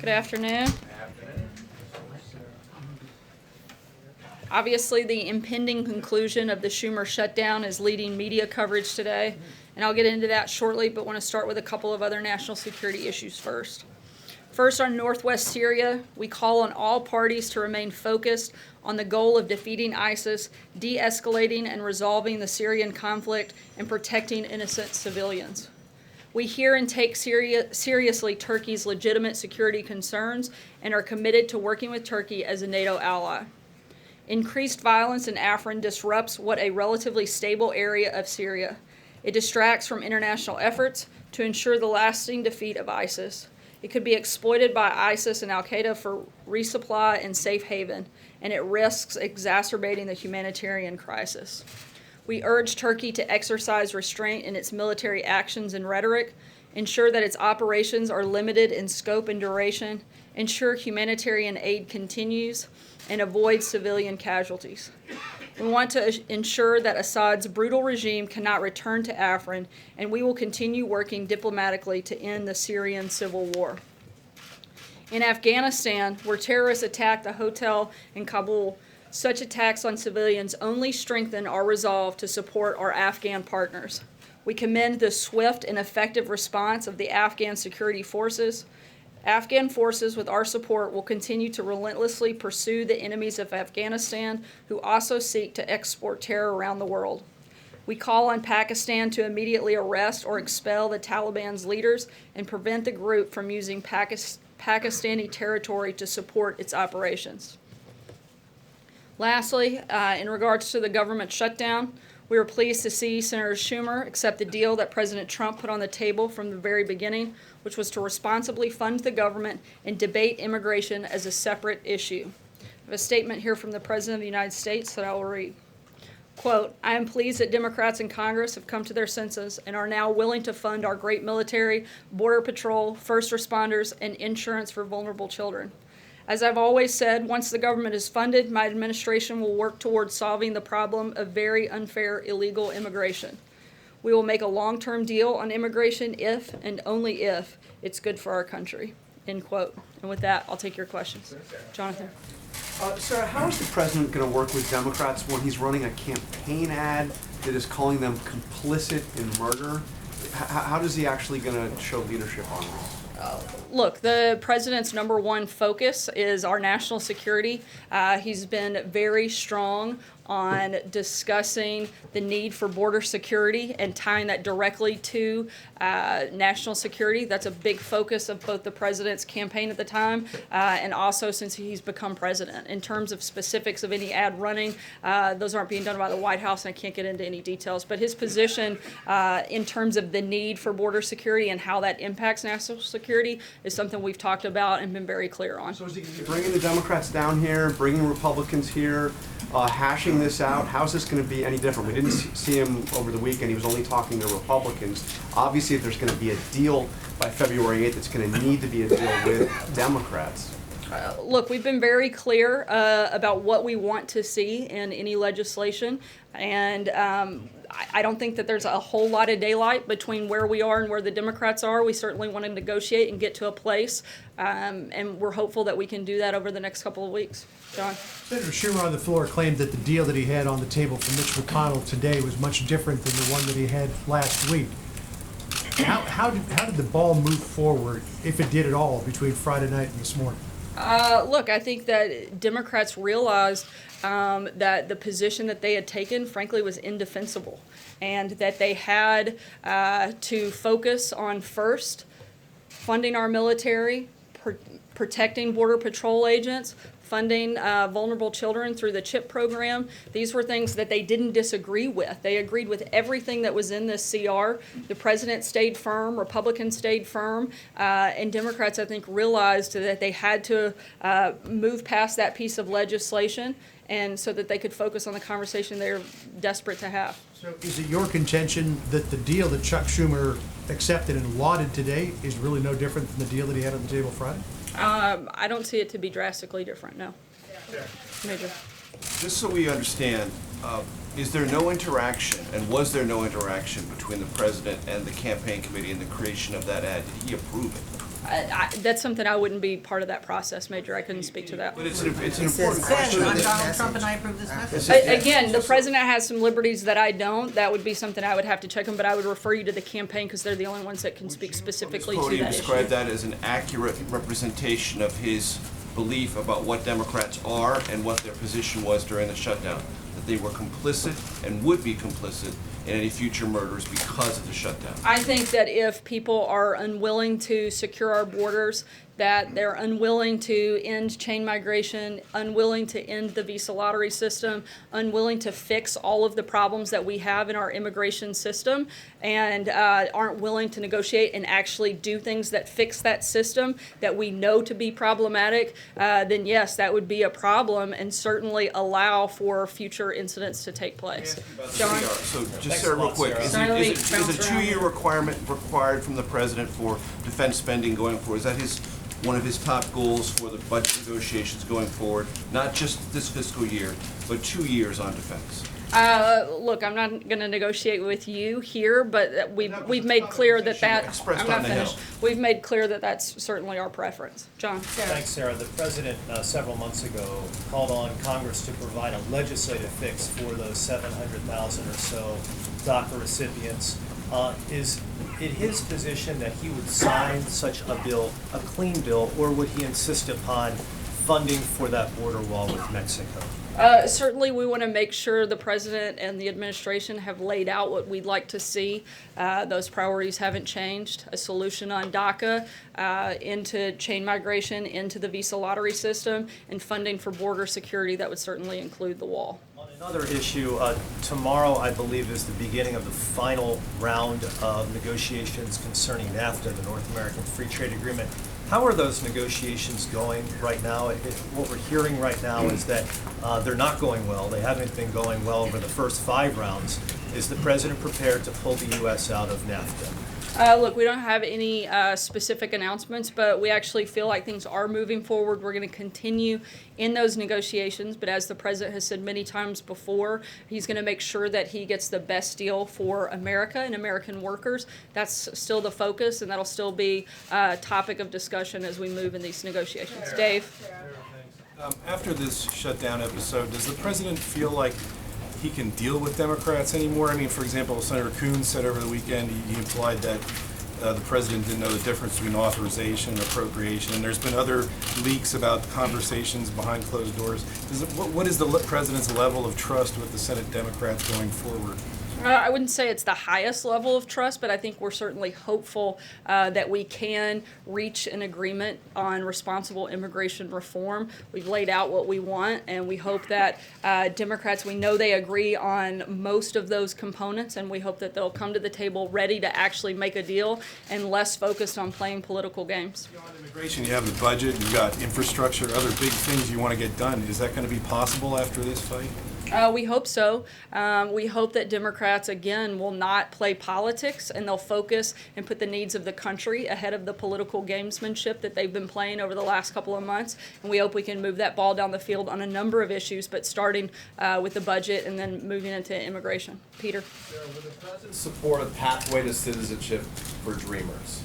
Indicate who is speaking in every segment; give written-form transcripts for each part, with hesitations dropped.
Speaker 1: Good afternoon. Obviously, the impending conclusion of the Schumer shutdown is leading media coverage today, and I'll get into that shortly, but want to start with a couple of other national security issues first. First, on Northwest Syria, we call on all parties to remain focused on the goal of defeating ISIS, de-escalating and resolving the Syrian conflict, and protecting innocent civilians. We hear and take seriously Turkey's legitimate security concerns and are committed to working with Turkey as a NATO ally. Increased violence in Afrin disrupts what a relatively stable area of Syria. It distracts from international efforts to ensure the lasting defeat of ISIS. It could be exploited by ISIS and al-Qaeda for resupply and safe haven, and it risks exacerbating the humanitarian crisis. We urge Turkey to exercise restraint in its military actions and rhetoric, ensure that its operations are limited in scope and duration, ensure humanitarian aid continues, and avoid civilian casualties. We want to ensure that Assad's brutal regime cannot return to Afrin, and we will continue working diplomatically to end the Syrian civil war. In Afghanistan, where terrorists attacked a hotel in Kabul, such attacks on civilians only strengthen our resolve to support our Afghan partners. We commend the swift and effective response of the Afghan security forces. Afghan forces, with our support, will continue to relentlessly pursue the enemies of Afghanistan who also seek to export terror around the world. We call on Pakistan to immediately arrest or expel the Taliban's leaders and prevent the group from using Pakistani territory to support its operations. Lastly, in regards to the government shutdown, we were pleased to see Senator Schumer accept the deal that President Trump put on the table from the very beginning, which was to responsibly fund the government and debate immigration as a separate issue. I have a statement here from the President of the United States that I will read. Quote, "I am pleased that Democrats in Congress have come to their senses and are now willing to fund our great military, border patrol, first responders, and insurance for vulnerable children. As I've always said, once the government is funded, my administration will work towards solving the problem of very unfair illegal immigration. We will make a long-term deal on immigration if, and only if, it's good for our country." End quote. And with that, I'll take your questions. Jonathan.
Speaker 2: Sarah, how is the president going to work with Democrats when he's running a campaign ad that is calling them complicit in murder? How is he actually going to show leadership on this?
Speaker 1: Look, the president's number one focus is our national security. He's been very strong on discussing the need for border security and tying that directly to national security. That's a big focus of both the president's campaign at the time and also since he's become president. In terms of specifics of any ad running, those aren't being done by the White House, and I can't get into any details. But his position in terms of the need for border security and how that impacts national security is something we've talked about and been very clear on.
Speaker 2: So is he bringing the Democrats down here, bringing Republicans here, hashing this out? How's this going to be any different? We didn't see him over the weekend. He was only talking to Republicans. Obviously, if there's going to be a deal by February 8th, it's going to need to be a deal with Democrats.
Speaker 1: Look, we've been very clear about what we want to see in any legislation, and I don't think that there's a whole lot of daylight between where we are and where the Democrats are. We certainly want to negotiate and get to a place, and we're hopeful that we can do that over the next couple of weeks. John?
Speaker 3: Senator Schumer on the floor claimed that the deal that he had on the table for Mitch McConnell today was much different than the one that he had last week. How did the ball move forward, if it did at all, between Friday night and this morning?
Speaker 1: Look, I think that Democrats realized that the position that they had taken, frankly, was indefensible, and that they had to focus on first funding our military, protecting Border Patrol agents, funding vulnerable children through the CHIP program. These were things that they didn't disagree with. They agreed with everything that was in this CR. The president stayed firm, Republicans stayed firm, and Democrats, I think, realized that they had to move past that piece of legislation and so that they could focus on the conversation they're desperate to have.
Speaker 3: So is it your contention that the deal that Chuck Schumer accepted and lauded today is really no different than the deal that he had on the table Friday?
Speaker 1: I don't see it to be drastically different, no. Major.
Speaker 4: Just so we understand, is there no interaction, and was there no interaction between the president and the campaign committee in the creation of that ad? Did he approve it?
Speaker 1: That's something I wouldn't be part of that process, Major. I couldn't speak to that.
Speaker 4: But it's an
Speaker 5: It
Speaker 4: important
Speaker 5: says
Speaker 4: question.
Speaker 5: send on
Speaker 4: that-
Speaker 5: Donald Trump and I approve this message.
Speaker 1: Again, the president has some liberties that I don't. That would be something I would have to check on, but I would refer you to the campaign because they're the only ones that can speak specifically to
Speaker 4: Podium
Speaker 1: that
Speaker 4: describe
Speaker 1: issue.
Speaker 4: that as an accurate representation of his belief about what Democrats are and what their position was during the shutdown, that they were complicit and would be complicit in any future murders because of the shutdown.
Speaker 1: I think that if people are unwilling to secure our borders, that they're unwilling to end chain migration, unwilling to end the visa lottery system, unwilling to fix all of the problems that we have in our immigration system, and aren't willing to negotiate and actually do things that fix that system that we know to be problematic, then yes, that would be a problem and certainly allow for future incidents to take place. John?
Speaker 4: So just Sarah, real quick, is a two-year requirement required from the president for defense spending going forward? Is that one of his top goals for the budget negotiations going forward? Not just this fiscal year, but 2 years on defense?
Speaker 1: Look, I'm not going to negotiate with you here, but we've made clear that
Speaker 4: Expressed
Speaker 1: I'm not
Speaker 4: on the Hill.
Speaker 1: finished. We've made clear that that's certainly our preference. John?
Speaker 6: Thanks, Sarah. The president several months ago called on Congress to provide a legislative fix for those 700,000 or so DACA recipients. Is it his position that he would sign such a bill, a clean bill, or would he insist upon funding for that border wall with Mexico?
Speaker 1: Certainly, we want to make sure the president and the administration have laid out what we'd like to see. Those priorities haven't changed. A solution on DACA, into chain migration, into the visa lottery system, and funding for border security that would certainly include the wall.
Speaker 6: On another issue, tomorrow, I believe, is the beginning of the final round of negotiations concerning NAFTA, the North American Free Trade Agreement. How are those negotiations going right now? What we're hearing right now is that they're not going well. They haven't been going well over the first 5 rounds. Is the president prepared to pull the U.S. out of NAFTA?
Speaker 1: Look, we don't have any specific announcements, but we actually feel like things are moving forward. We're going to continue in those negotiations, but as the president has said many times before, he's going to make sure that he gets the best deal for America and American workers. That's still the focus, and that'll still be a topic of discussion as we move in these negotiations. Dave?
Speaker 7: After this shutdown episode, does the president feel like he can deal with Democrats anymore? I mean, for example, Senator Coons said over the weekend, he implied that the president didn't know the difference between authorization and appropriation, and there's been other leaks about conversations behind closed doors. What is the president's level of trust with the Senate Democrats going forward?
Speaker 1: I wouldn't say it's the highest level of trust, but I think we're certainly hopeful that we can reach an agreement on responsible immigration reform. We've laid out what we want, and we hope that Democrats, we know they agree on most of those components, and we hope that they'll come to the table ready to actually make a deal and less focused on playing political games.
Speaker 7: On immigration, you have the budget, you've got infrastructure, other big things you want to get done. Is that going to be possible after this fight?
Speaker 1: We hope so. We hope that Democrats, again, will not play politics and they'll focus and put the needs of the country ahead of the political gamesmanship that they've been playing over the last couple of months. And we hope we can move that ball down the field on a number of issues, but starting with the budget and then moving into immigration. Peter?
Speaker 8: Would the president support a pathway to citizenship for Dreamers?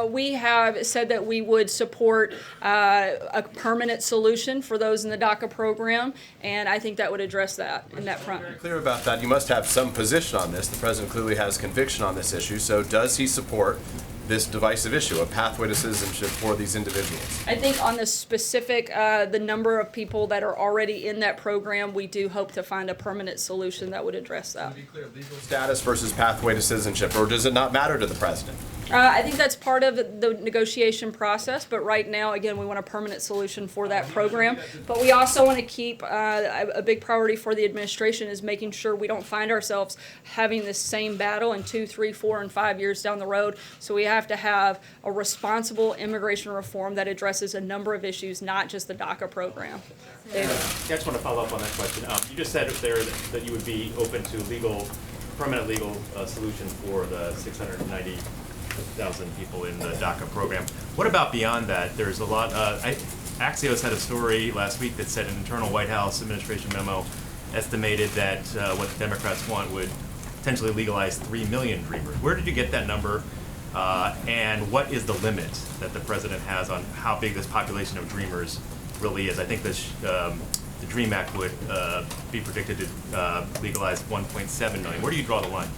Speaker 1: We have said that we would support a permanent solution for those in the DACA program, and I think that would address that in that front.
Speaker 8: Clear about that. You must have some position on this. The president clearly has conviction on this issue. So does he support this divisive issue, a pathway to citizenship for these individuals?
Speaker 1: I think on the specific, the number of people that are already in that program, we do hope to find a permanent solution that would address that.
Speaker 8: To be clear, legal status versus pathway to citizenship, or does it not matter to the president?
Speaker 1: I think that's part of the negotiation process, but right now, again, we want a permanent solution for that program. But we also want to keep, a big priority for the administration is making sure we don't find ourselves having this same battle in 2, 3, 4, and 5 years down the road. So we have to have a responsible immigration reform that addresses a number of issues, not just the DACA program. David?
Speaker 9: I just want to follow up on that question. You just said there that you would be open to permanent legal solution for the 690,000 people in the DACA program. What about beyond that? There's a lot. Axios had a story last week that said an internal White House administration memo estimated that what the Democrats want would potentially legalize 3 million Dreamers. Where did you get that number? And what is the limit that the president has on how big this population of dreamers really is? I think the DREAM Act would be predicted to legalize 1.7 million. Where do you draw the line?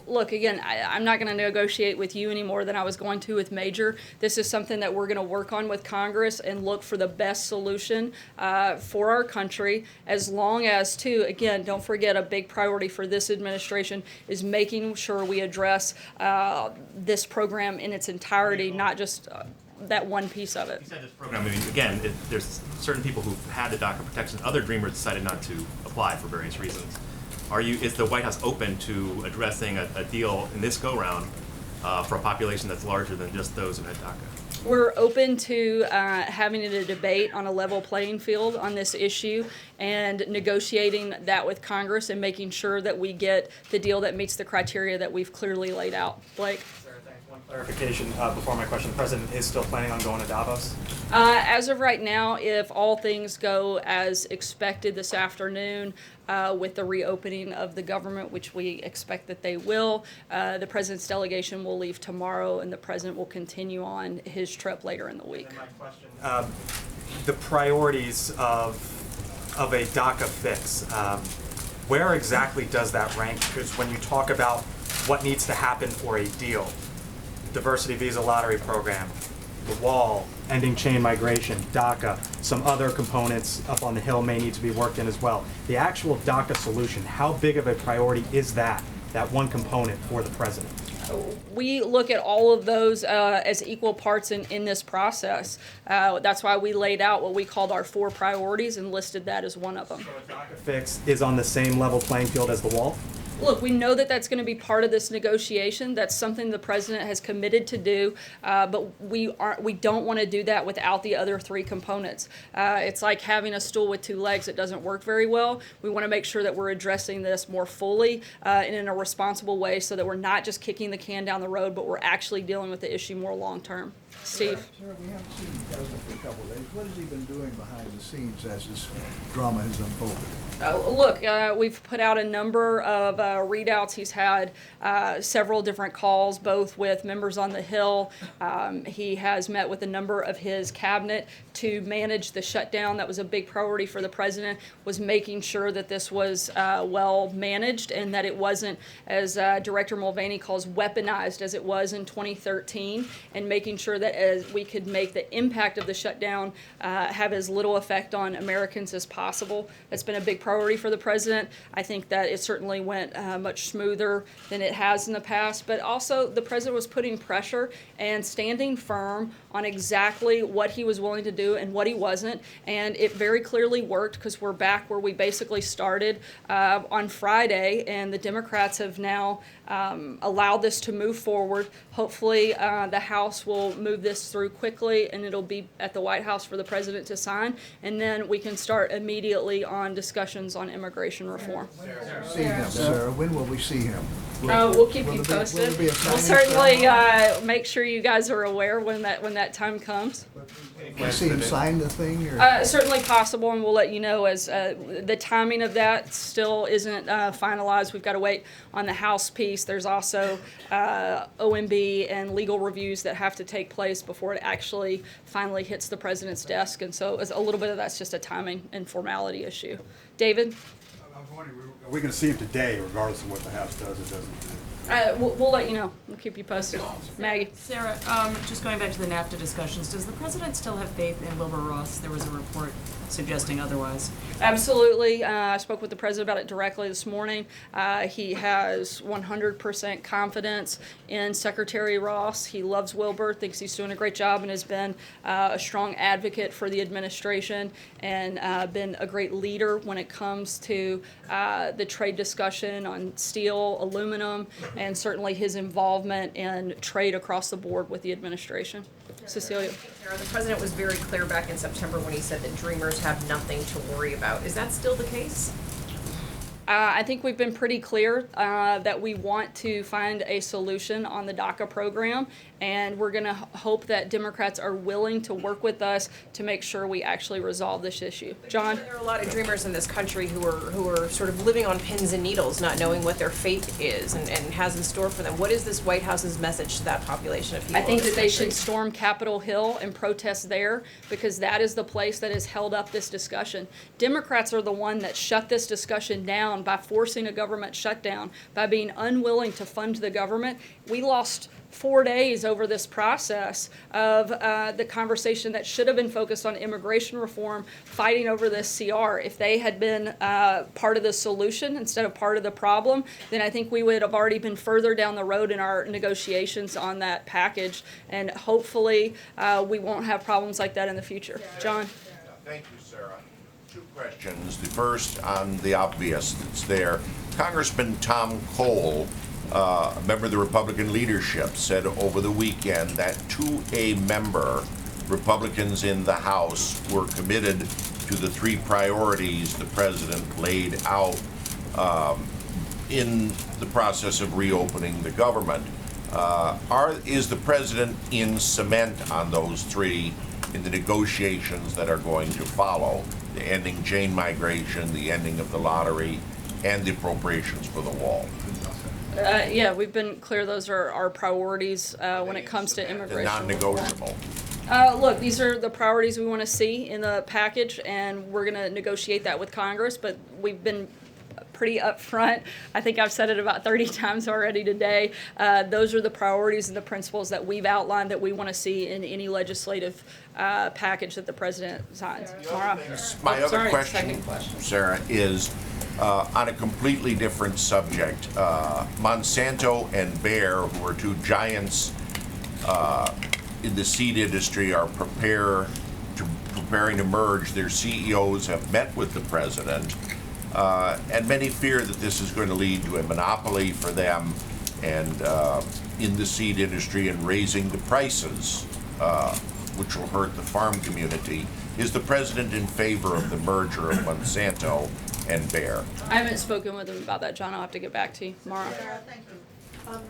Speaker 1: Look, again, I'm not going to negotiate with you any more than I was going to with Major. This is something that we're going to work on with Congress and look for the best solution for our country, as long as, too, again, don't forget, a big priority for this administration is making sure we address this program in its entirety, not just that one piece of it.
Speaker 9: You said this program, I mean, again, there's certain people who've had the DACA protection, other dreamers decided not to apply for various reasons. Is the White House open to addressing a deal in this go-round for a population that's larger than just those who had DACA?
Speaker 1: We're open to having a debate on a level playing field on this issue and negotiating that with Congress and making sure that we get the deal that meets the criteria that we've clearly laid out. Blake?
Speaker 10: Sarah, thanks. One clarification before my question. The president is still planning on going to Davos?
Speaker 1: As of right now, if all things go as expected this afternoon, with the reopening of the government, which we expect that they will, the president's delegation will leave tomorrow, and the president will continue on his trip later in the week.
Speaker 10: And my question, the priorities of a DACA fix, where exactly does that rank? Because when you talk about what needs to happen for a deal, diversity visa lottery program, the wall, ending chain migration, DACA, some other components up on the Hill may need to be worked in as well. The actual DACA solution, how big of a priority is that one component for the president?
Speaker 1: We look at all of those as equal parts in this process. That's why we laid out what we called our 4 priorities and listed that as one of them.
Speaker 10: So a DACA fix is on the same level playing field as the wall?
Speaker 1: Look, we know that that's going to be part of this negotiation. That's something the president has committed to do, but we don't want to do that without the other 3 components. It's like having a stool with 2 legs. It doesn't work very well. We want to make sure that we're addressing this more fully and in a responsible way, so that we're not just kicking the can down the road, but we're actually dealing with the issue more long term. Steve?
Speaker 11: Sir, we haven't seen the president for a couple of days. What has he been doing behind the scenes as this drama has unfolded?
Speaker 1: Look, we've put out a number of readouts. He's had several different calls, both with members on the Hill. He has met with a number of his cabinet to manage the shutdown. That was a big priority for the president, was making sure that this was well managed and that it wasn't, as Director Mulvaney calls, weaponized as it was in 2013, and making sure that as we could make the impact of the shutdown have as little effect on Americans as possible. That's been a big priority for the president. I think that it certainly went much smoother than it has in the past, but also the president was putting pressure and standing firm on exactly what he was willing to do and what he wasn't, and it very clearly worked, because we're back where we basically started on Friday, and the Democrats have now allowed this to move forward. Hopefully the House will move this through quickly, and it'll be at the White House for the president to sign, and then we can start immediately on discussions on immigration reform.
Speaker 11: See him, Sarah. When will we see him?
Speaker 1: We'll keep you
Speaker 11: will there be-
Speaker 1: posted.
Speaker 11: will there be a
Speaker 1: We'll
Speaker 11: signing
Speaker 1: certainly make sure you guys are aware when that time comes.
Speaker 11: Can we see him sign the thing? Or?
Speaker 1: Certainly possible, and we'll let you know as the timing of that still isn't finalized. We've got to wait on the House piece. There's also OMB and legal reviews that have to take place before it actually finally hits the president's desk, and so a little bit of that's just a timing and formality issue. David?
Speaker 12: I was wondering, are we going to see him today, regardless of what the House does or doesn't?
Speaker 1: We'll let you know. We'll keep you posted. Maggie?
Speaker 5: Sarah, just going back to the NAFTA discussions, does the president still have faith in Wilbur Ross? There was a report suggesting otherwise.
Speaker 1: Absolutely. I spoke with the president about it directly this morning. He has 100% confidence in Secretary Ross. He loves Wilbur, thinks he's doing a great job, and has been a strong advocate for the administration, and been a great leader when it comes to the trade discussion on steel, aluminum, and certainly his involvement in trade across the board with the administration. Cecilia.
Speaker 13: The president was very clear back in September when he said that dreamers have nothing to worry about. Is that still the case?
Speaker 1: I think we've been pretty clear that we want to find a solution on the DACA program, and we're going to hope that Democrats are willing to work with us to make sure we actually resolve this issue. John?
Speaker 13: There are a lot of dreamers in this country who are sort of living on pins and needles, not knowing what their fate is and has in store for them. What is this White House's message to that population of people?
Speaker 1: I think
Speaker 13: in this
Speaker 1: that they
Speaker 13: country?
Speaker 1: should storm Capitol Hill and protest there, because that is the place that has held up this discussion. Democrats are the one that shut this discussion down by forcing a government shutdown, by being unwilling to fund the government. We lost 4 days over this process of the conversation that should have been focused on immigration reform, fighting over this CR. If they had been part of the solution instead of part of the problem, then I think we would have already been further down the road in our negotiations on that package, and hopefully we won't have problems like that in the future. John?
Speaker 14: Thank you, Sarah. Two questions. The first on the obvious that's there. Congressman Tom Cole, a member of the Republican leadership, said over the weekend that to a member, Republicans in the House were committed to the three priorities the president laid out in the process of reopening the government. Is the president in cement on those three in the negotiations that are going to follow? The ending chain migration, the ending of the lottery, and the appropriations for the wall.
Speaker 1: Yeah, we've been clear those are our priorities when it comes to immigration.
Speaker 14: Non-negotiable.
Speaker 1: Look, these are the priorities we want to see in the package, and we're going to negotiate that with Congress, but we've been pretty upfront. I think I've said it about 30 times already today. Those are the priorities and the principles that we've outlined that we want to see in any legislative package that the president signs. Mara?
Speaker 14: My other
Speaker 1: Sorry,
Speaker 14: question,
Speaker 1: second question,
Speaker 14: Sarah, is on a completely different subject. Monsanto and Bayer, who are two giants in the seed industry, are preparing to merge. Their CEOs have met with the president, and many fear that this is going to lead to a monopoly for them and in the seed industry and raising the prices, which will hurt the farm community. Is the president in favor of the merger of Monsanto and Bayer?
Speaker 1: I haven't spoken with him about that, John. I'll have to get back to you. Mara?
Speaker 15: Thank you.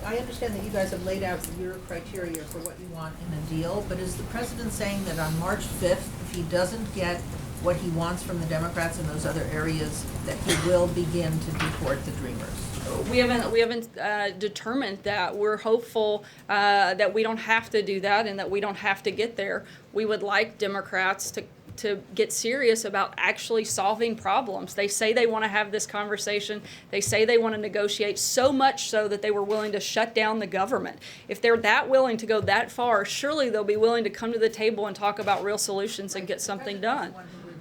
Speaker 15: I understand that you guys have laid out your criteria for what you want in a deal, but is the president saying that on March 5th, if he doesn't get what he wants from the Democrats in those other areas, that he will begin to deport the Dreamers?
Speaker 1: We haven't determined that. We're hopeful that we don't have to do that and that we don't have to get there. We would like Democrats to get serious about actually solving problems. They say they want to have this conversation. They say they want to negotiate, so much so that they were willing to shut down the government. If they're that willing to go that far, surely they'll be willing to come to the table and talk about real solutions and get something done.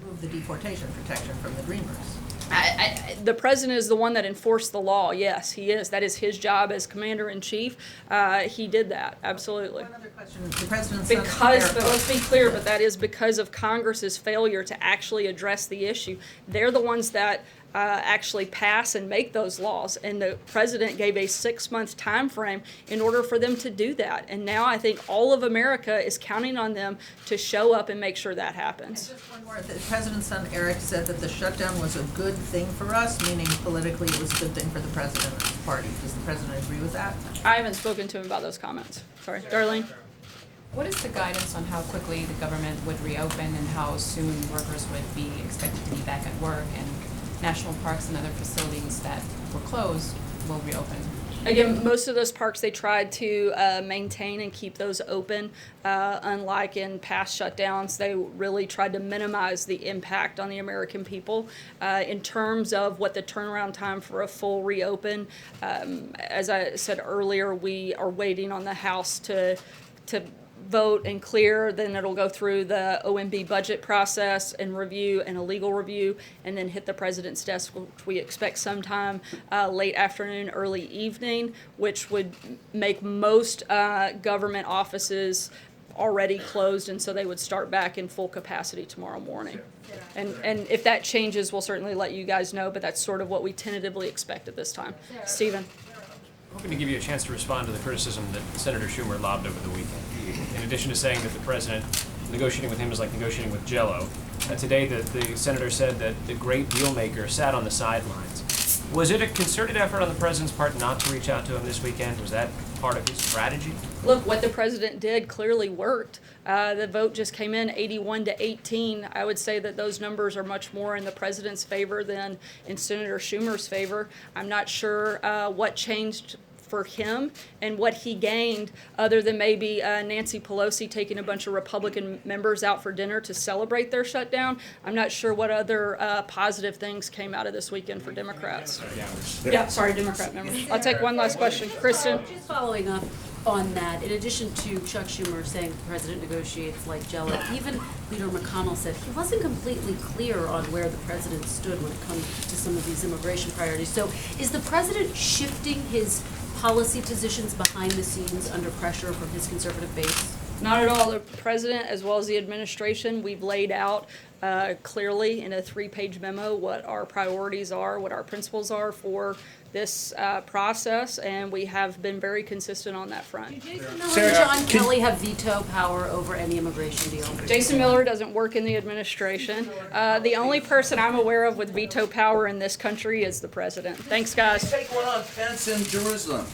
Speaker 15: Remove the deportation protection from the Dreamers.
Speaker 1: The president is the one that enforced the law. Yes, he is. That is his job as commander-in-chief. He did that, absolutely.
Speaker 15: One other question. The president's
Speaker 1: But let's be clear, but that is because of Congress's failure to actually address the issue. They're the ones that actually pass and make those laws, and the president gave a 6-month time frame in order for them to do that. And now I think all of America is counting on them to show up and make sure that happens.
Speaker 15: And just one more. The president's son, Eric, said that the shutdown was a good thing for us, meaning politically it was a good thing for the president and his party. Does the president agree with that?
Speaker 1: I haven't spoken to him about those comments. Sorry. Darlene?
Speaker 16: What is the guidance on how quickly the government would reopen and how soon workers would be expected to be back at work, and national parks and other facilities that were closed will reopen?
Speaker 1: Again, most of those parks, they tried to maintain and keep those open. Unlike in past shutdowns, they really tried to minimize the impact on the American people. In terms of what the turnaround time for a full reopen, as I said earlier, we are waiting on the House to vote and clear, then it'll go through the OMB budget process and review and a legal review, and then hit the president's desk, which we expect sometime late afternoon, early evening, which would make most government offices already closed, and so they would start back in full capacity tomorrow morning. And if that changes, we'll certainly let you guys know, but that's sort of what we tentatively expect at this time. Stephen?
Speaker 17: I'm hoping to give you a chance to respond to the criticism that Senator Schumer lobbed over the weekend. In addition to saying that the president negotiating with him is like negotiating with Jell-O. Today, the senator said that the great deal maker sat on the sidelines. Was it a concerted effort on the president's part not to reach out to him this weekend? Was that part of his strategy?
Speaker 1: Look, what the president did clearly worked. The vote just came in 81-18. I would say that those numbers are much more in the president's favor than in Senator Schumer's favor. I'm not sure what changed for him and what he gained other than maybe Nancy Pelosi taking a bunch of Republican members out for dinner to celebrate their shutdown. I'm not sure what other positive things came out of this weekend for Democrats. Yeah, sorry, Democrat members. I'll take one last question. Kristen?
Speaker 18: Just following up on that, in addition to Chuck Schumer saying the president negotiates like Jell-O, even Leader McConnell said he wasn't completely clear on where the president stood when it comes to some of these immigration priorities. So is the president shifting his policy positions behind the scenes under pressure from his conservative base?
Speaker 1: Not at all. The president, as well as the administration, we've laid out clearly in a 3-page memo what our priorities are, what our principles are for this process, and we have been very consistent on that front.
Speaker 18: Jason Miller and John Kelly have veto power over any immigration deal.
Speaker 1: Jason Miller doesn't work in the administration. The only person I'm aware of with veto power in this country is the president. Thanks, guys.
Speaker 19: Take one on Pence in Jerusalem.